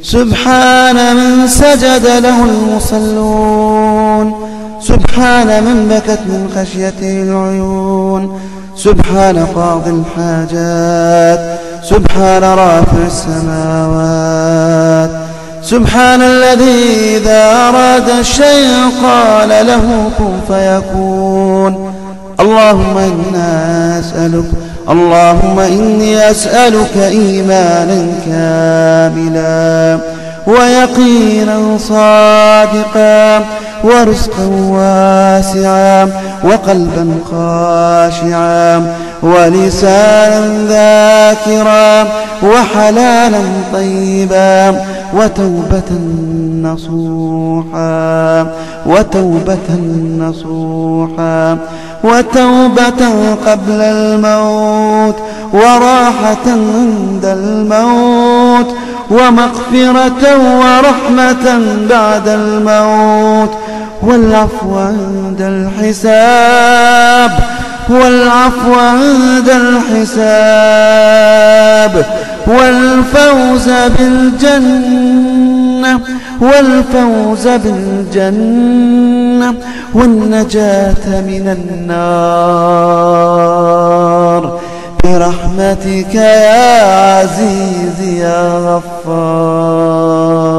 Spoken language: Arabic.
سبحان من سجد له المصلون، سبحان من بكت من خشيته العيون، سبحان قاضي الحاجات، سبحان رافع السماوات، سبحان الذي إذا أراد الشيء قال له كن فيكون. اللهم إني أسألك إيمانا كاملا ويقينا صادقا ورزقا واسعا وقلبا خاشعا ولسانا ذاكرا وحلالا طيبا وتوبة وتوبة قبل الموت وراحة عند الموت ومغفرة ورحمة بعد الموت والعفو عند الحساب والفوز بالجنة والنجاة من النار برحمتك يا عزيز يا غفار.